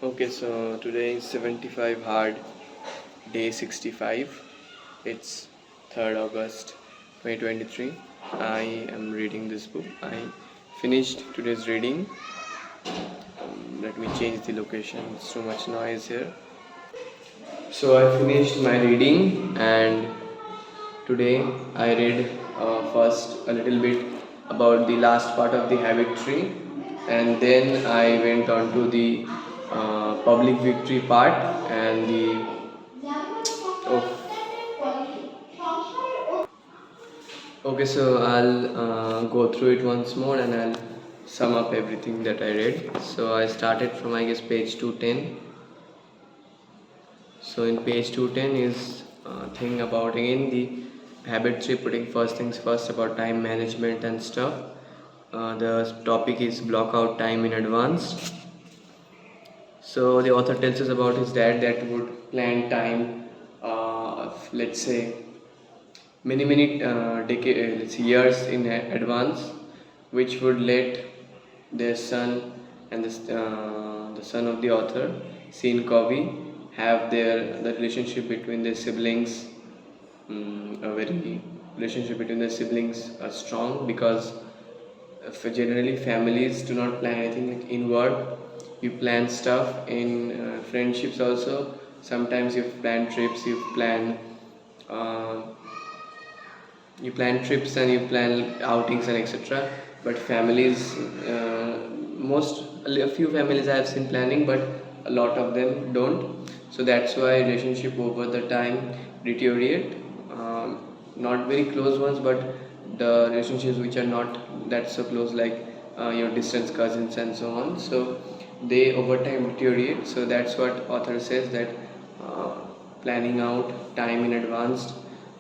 Okay, so today is 75 hard, day 65. It's 3rd August 2023. I am reading this book. I finished today's reading. Let me change the location, it's too much noise here. So I finished my reading, and today I read first a little bit about the last part of the habit tree, and then I went on to the public victory part and the okay. So I'll go through it once more and I'll sum up everything that I read. So I started from, I guess, page 210. So in page 210 is thing about again the habit tree, putting first things first about time management and stuff. The topic is block out time in advance. So the author tells us about his dad that would plan time, let's say many decades, let's say years in advance, which would let their son and the son of the author, Sean Covey, have the relationship between their siblings, a very relationship between their siblings are strong, because generally families do not plan anything like in work. You plan stuff in friendships also. Sometimes you plan trips, uh, you plan trips and you plan outings and etc. But families, most a few families I have seen planning, but a lot of them don't. So that's why relationship over the time deteriorate. Not very close ones, but the relationships which are not that so close, like your distant cousins and so on, so they over time deteriorate. So that's what author says, that uh, planning out time in advance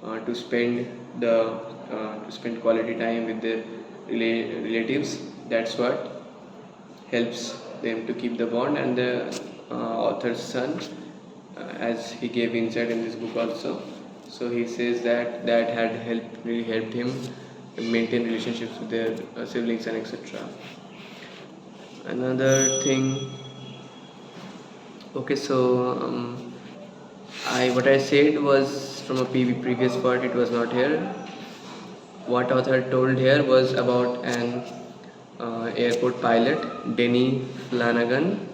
to spend to spend quality time with their relatives. That's what helps them to keep the bond. And the author's son, as he gave insight in this book also, so he says that that had really helped him maintain relationships with their siblings and etc. Another thing. Okay, so I what I said was from a previous part. It was not here. What author told here was about an airport pilot, Denny Flanagan,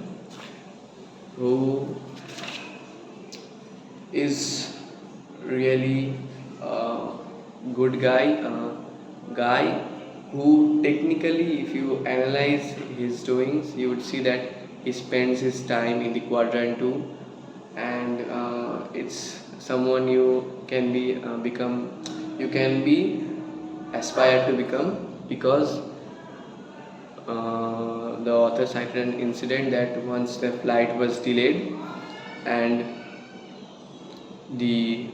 who is really a good guy who technically, if you analyze his doings, you would see that he spends his time in the quadrant 2. And it's someone you can be you can be aspire to become, because the author cited an incident that once the flight was delayed, and the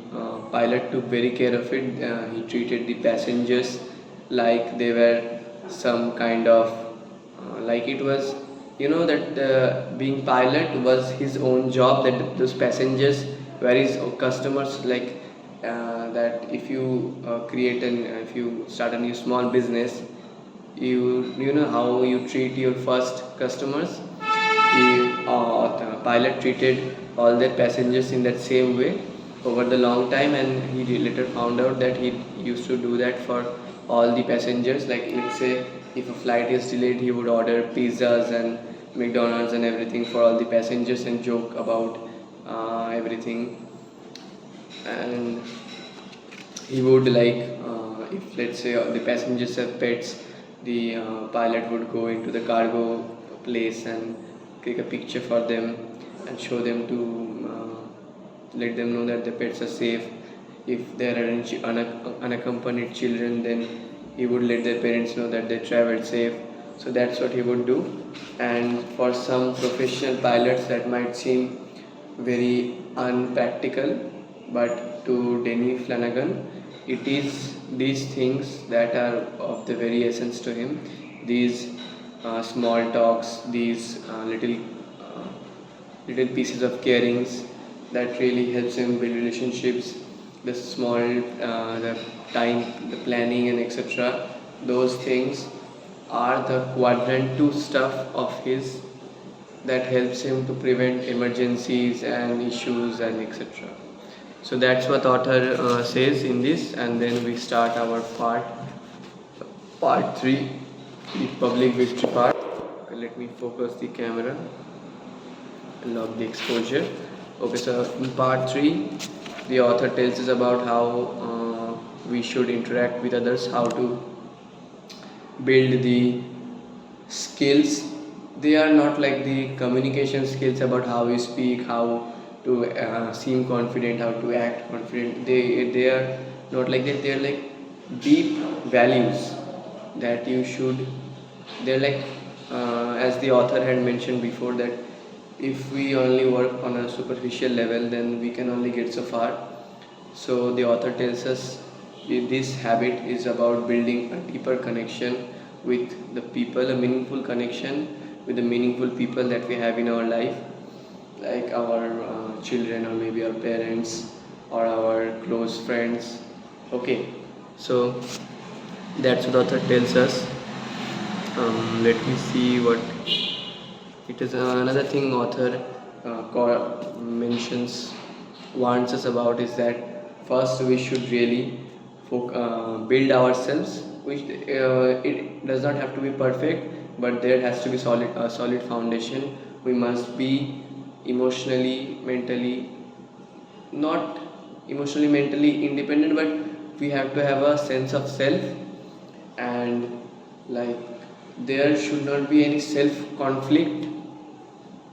pilot took very care of it. He treated the passengers like they were some kind of like it was, that being pilot was his own job, that those passengers were his customers. Like that if you create an if you start a new small business, you know how you treat your first customers. The pilot treated all their passengers in that same way over the long time, and he later found out that he used to do that for all the passengers. Like, let's say if a flight is delayed, he would order pizzas and McDonald's and everything for all the passengers and joke about everything. And he would, like, if let's say the passengers have pets, the pilot would go into the cargo place and take a picture for them and show them to let them know that the pets are safe. If there are any unaccompanied children, then he would let their parents know that they traveled safe. So that's what he would do. And for some professional pilots, that might seem very unpractical, but to Denny Flanagan, it is these things that are of the very essence to him. These small talks, these uh, little pieces of carings that really helps him build relationships. The small, the time, the planning, and etc. Those things are the quadrant 2 stuff of his that helps him to prevent emergencies and issues and etc. So that's what author says in this, and then we start our part 3, the public victory part. Okay, let me focus the camera and lock the exposure. Okay, so in part 3 the author tells us about how we should interact with others, how to build the skills. They are not like the communication skills about how you speak, how to seem confident, how to act confident. They are not like that. They are like deep values that you should. They're like as the author had mentioned before, that if we only work on a superficial level, then we can only get so far. So the author tells us this habit is about building a deeper connection with the people, a meaningful connection with the meaningful people that we have in our life, like our children, or maybe our parents, or our close friends. Okay, so that's what author tells us. Let me see what it is. Another thing author mentions, warns us about, is that first we should really build ourselves, which it does not have to be perfect, but there has to be solid foundation. We must be emotionally, mentally, not emotionally, mentally independent, but we have to have a sense of self. And like, there should not be any self conflict,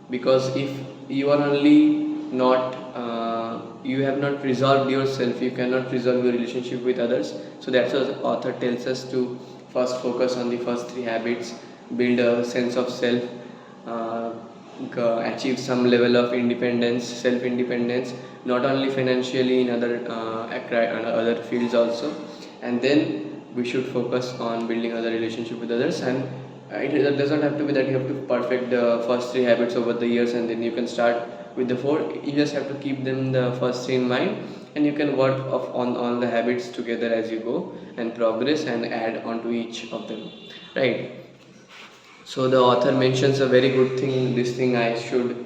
because if you are only not you have not resolved yourself, you cannot resolve your relationship with others. So that's what the author tells us, to first focus on the first 3 habits, build a sense of self, uh, achieve some level of independence, self independence, not only financially, in other fields also. And then we should focus on building other relationship with others. And it does not have to be that you have to perfect the first 3 habits over the years and then you can start with the 4. You just have to keep them, the first 3, in mind, and you can work on all the habits together as you go and progress and add on to each of them, right? So the author mentions a very good thing. This thing I should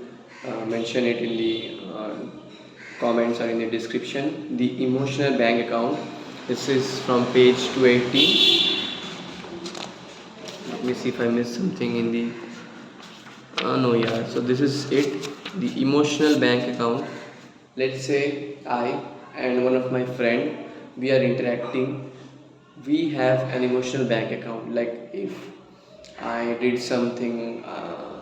mention it in the comments or in the description. The emotional bank account. This is from page 280. Let me see if I missed something in the. No, yeah. So this is it. The emotional bank account. Let's say I and one of my friend, we are interacting. We have an emotional bank account. Like, if I did something,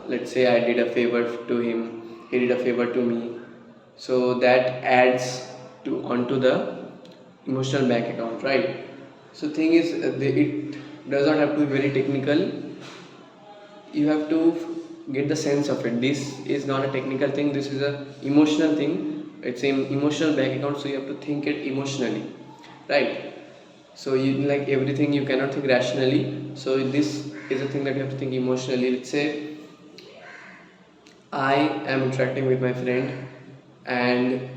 let's say I did a favor to him, he did a favor to me. So that adds to onto the emotional bank account, right? So thing is, it does not have to be very technical. You have to get the sense of it. This is not a technical thing. This is a emotional thing. It's an emotional bank account, so you have to think it emotionally, right? So you, like everything, you cannot think rationally. So this is a thing that you have to think emotionally. Let's say I am interacting with my friend, and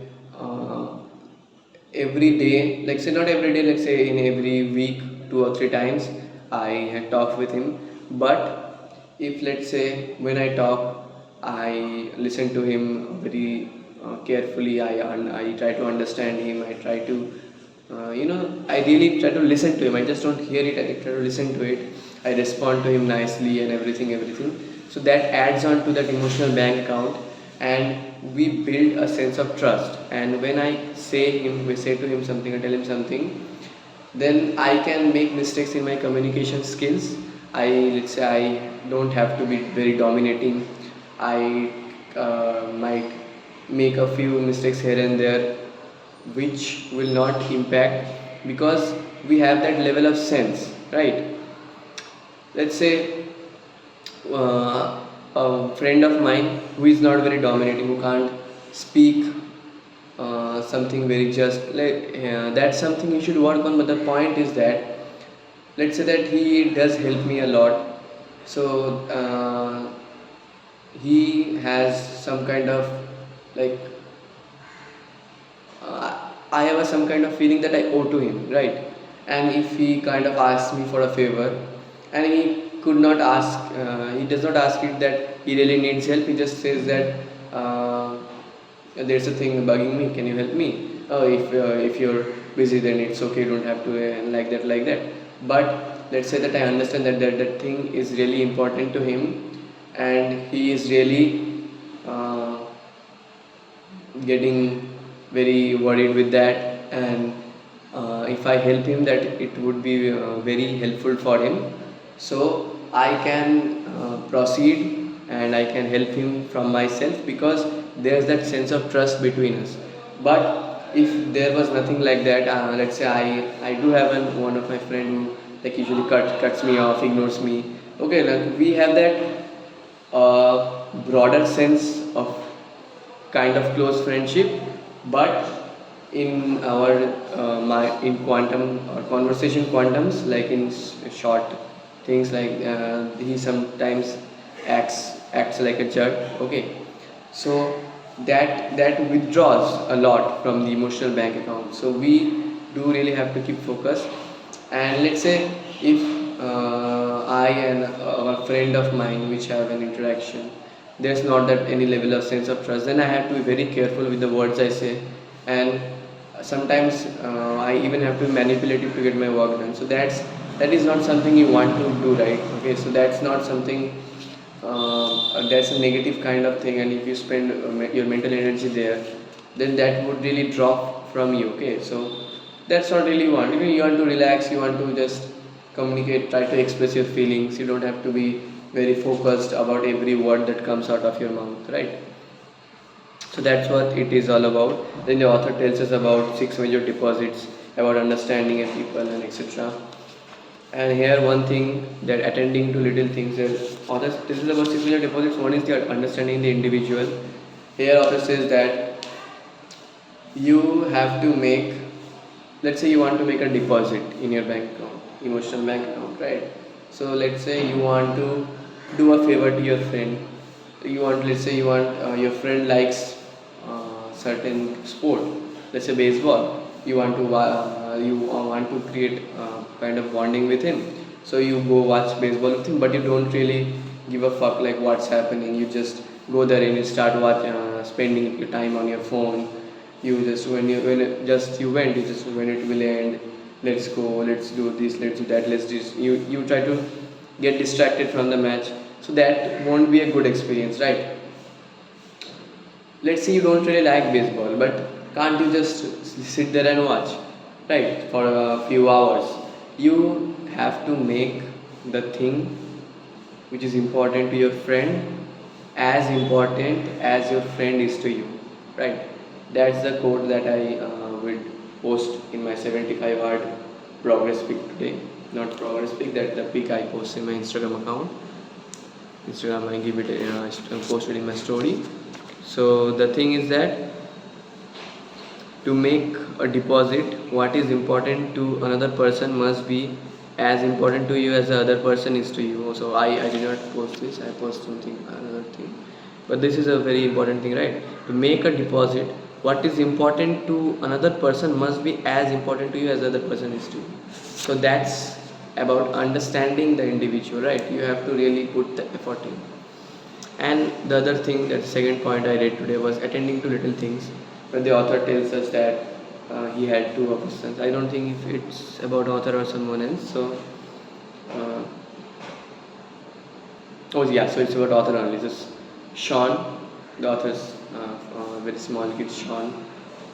every day, like say not every day, let's say in every week 2 or 3 times I had talked with him. But if, let's say, when I talk, I listen to him very carefully. I try to understand him. I try to I really try to listen to him. I just don't hear it. I try to listen to it. I respond to him nicely and everything. So that adds on to that emotional bank account, and we build a sense of trust. And when we say to him something, I tell him something, then I can make mistakes in my communication skills. Let's say I don't have to be very dominating. I might make a few mistakes here and there, which will not impact, because we have that level of sense, right? Let's say a friend of mine who is not very dominating, who can't speak something very just, like that's something you should work on. But the point is that, let's say that he does help me a lot. So he has some kind of, like, I have some kind of feeling that I owe to him, right? And if he kind of asks me for a favor, and he could not ask, he does not ask it that he really needs help. He just says that there's a thing bugging me, can you help me? Oh, if you're busy, then it's okay, you don't have to, like that, like that. But let's say that I understand that thing is really important to him, and he is really getting very worried with that, and if I help him, that it would be very helpful for him. So I can proceed and I can help him from myself, because there's that sense of trust between us. But if there was nothing like that, let's say I do have one of my friend who like usually cuts me off, ignores me. Okay, like we have that broader sense of kind of close friendship, but in our in quantum or conversation quantums, like in short things, like he sometimes acts like a jerk. Okay, so that withdraws a lot from the emotional bank account. So we do really have to keep focus. And let's say if I and a friend of mine which have an interaction, there's not that any level of sense of trust, then I have to be very careful with the words I say. And sometimes I even have to be manipulative to get my work done. So that is not something you want to do, right? Okay, so that's not something, that's a negative kind of thing. And if you spend your mental energy there, then that would really drop from you. Okay, so that's not really want. If you want to relax, you want to just communicate, try to express your feelings, you don't have to be very focused about every word that comes out of your mouth, right? So that's what it is all about. Then the author tells us about six major deposits, about understanding a people and etc. And here one thing, that attending to little things. Author tells us about six major deposits. One is the understanding the individual. Here author says that you have to make, let's say you want to make a deposit in your bank account, emotional bank account, right? So let's say you want to do a favor to your friend. You want, let's say you want, your friend likes certain sport, let's say baseball. You want to want to create kind of bonding with him. So you go watch baseball with him, but you don't really give a fuck like what's happening. You just go there and you start spending your time on your phone. You just when it, just you went, you just when it will end, let's go, let's do this, let's do that, let's do this. You try to get distracted from the match. So that won't be a good experience, right? Let's say you don't really like baseball, but can't you just sit there and watch, right, for a few hours? You have to make the thing which is important to your friend as important as your friend is to you, right? That's the quote that I would post in my 75 hard progress pic today. Not progress pic, that the pic I post in my Instagram account. Instagram, I give it posted in my story. So the thing is that to make a deposit, what is important to another person must be as important to you as the other person is to you. So I did not post this, I post something, another thing. But this is a very important thing, right? To make a deposit, what is important to another person must be as important to you as the other person is to you. So that's about understanding the individual, right? You have to really put the effort in. And the other thing, that second point I read today, was attending to little things. Where the author tells us that he had two of his sons. I don't think if it's about author or someone else. So, uh, oh yeah, so it's about author only. Just Sean, the author's very small kid, Sean,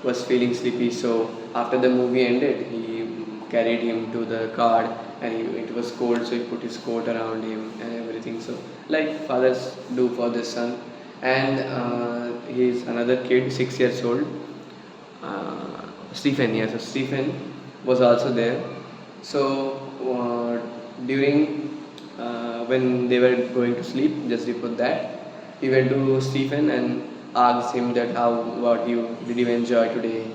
was feeling sleepy. So after the movie ended, he carried him to the car, and it was cold, so he put his coat around him and everything. So like fathers do for their son. And he's another kid, 6 years old, Stephen. Yeah, so Stephen was also there. So during when they were going to sleep, just before that, he went to Stephen and asked him that how, what you did you enjoy today,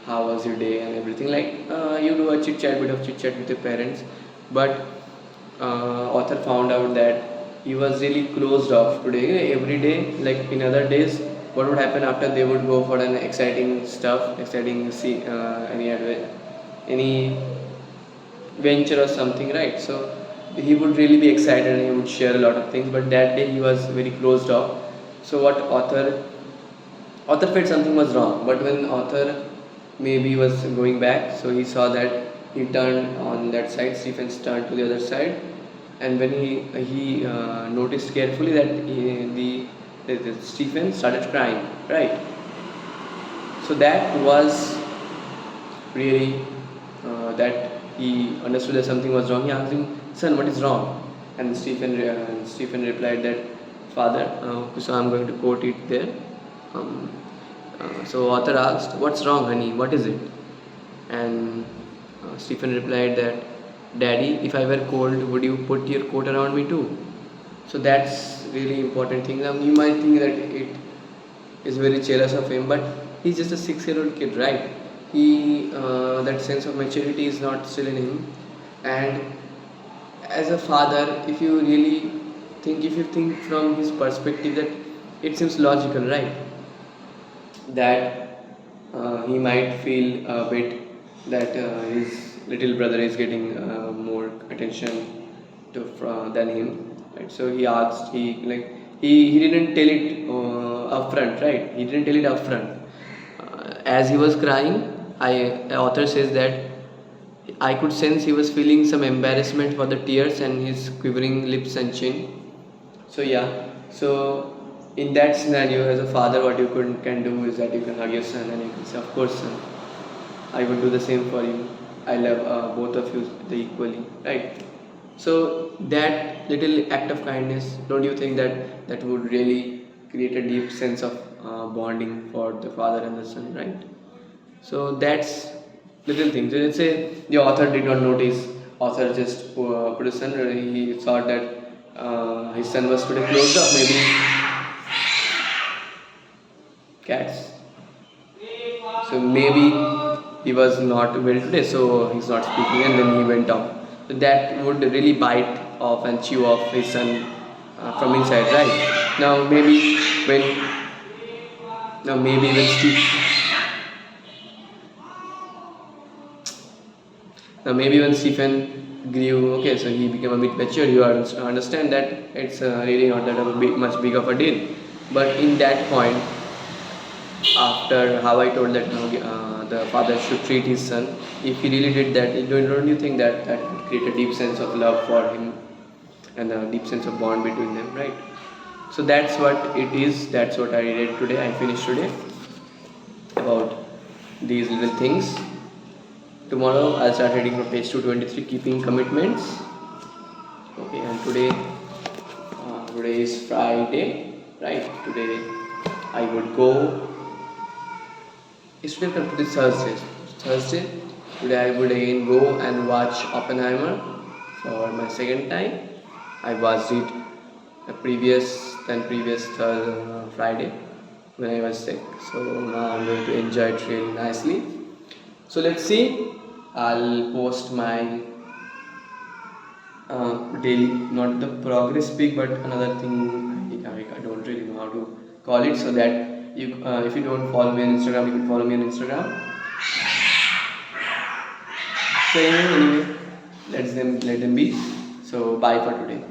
how was your day and everything. Like you do a chit chat, bit of chit chat with your parents. But author found out that he was really closed off today. Every day, like in other days, what would happen after they would go for an exciting stuff, exciting see any venture or something, right? So he would really be excited and he would share a lot of things. But that day he was very closed off. So what author felt something was wrong. But when author maybe was going back, so he saw that he turned on that side, Stephen turned to the other side, and when he noticed carefully that the Stephen started crying, right? So that was really that he understood that something was wrong. He asked him, "Son, what is wrong?" And Stephen replied that, "Father, so I'm going to quote it there. Um, so author asked, "What's wrong, honey? What is it?" And Stephen replied that, "Daddy, if I were cold, would you put your coat around me too?" So that's really important thing. Now you might think that it is very jealous of him, but he's just a 6-year-old kid, right? He that sense of maturity is not still in him, and as a father, if you think from his perspective, that it seems logical, right? That he might feel a bit that his little brother is getting more attention than him, right? So he asked, he didn't tell it upfront, right? He didn't tell it upfront. As he was crying, the author says that I could sense he was feeling some embarrassment for the tears and his quivering lips and chin. So yeah, so in that scenario, as a father, what you can do is that you can hug your son and you can say, "Of course, son, I would do the same for you. I love both of you equally, right?" So that little act of kindness, don't you think that that would really create a deep sense of bonding for the father and the son, right? So that's little things. So let's say the author did not notice. Author just put his son. He thought that his son was pretty closed up. Maybe cats. So maybe he was not well today, so he's not speaking, and then he went off. So that would really bite off and chew off his son from inside, right? When now maybe when Steve Now maybe when Stephen grew, okay, so he became a bit mature. You understand that it's really not that much big of a deal. But in that point, after how I told that the father should treat his son, if he really did that, don't you think that that would create a deep sense of love for him and a deep sense of bond between them, right? So that's what it is. That's what I read today. I finished today about these little things. Tomorrow I'll start reading from page 223, keeping commitments. Okay, and today is Friday, right? Today I would go. It's today Thursday. Thursday. Today I would again go and watch Oppenheimer for my second time. I watched it previous Friday when I was sick. So now I'm going to enjoy it really nicely. So let's see. I'll post my daily, not the progress pic, but another thing I don't really know how to call it. So that if you don't follow me on Instagram, you can follow me on Instagram. So anyway, let them be. So bye for today.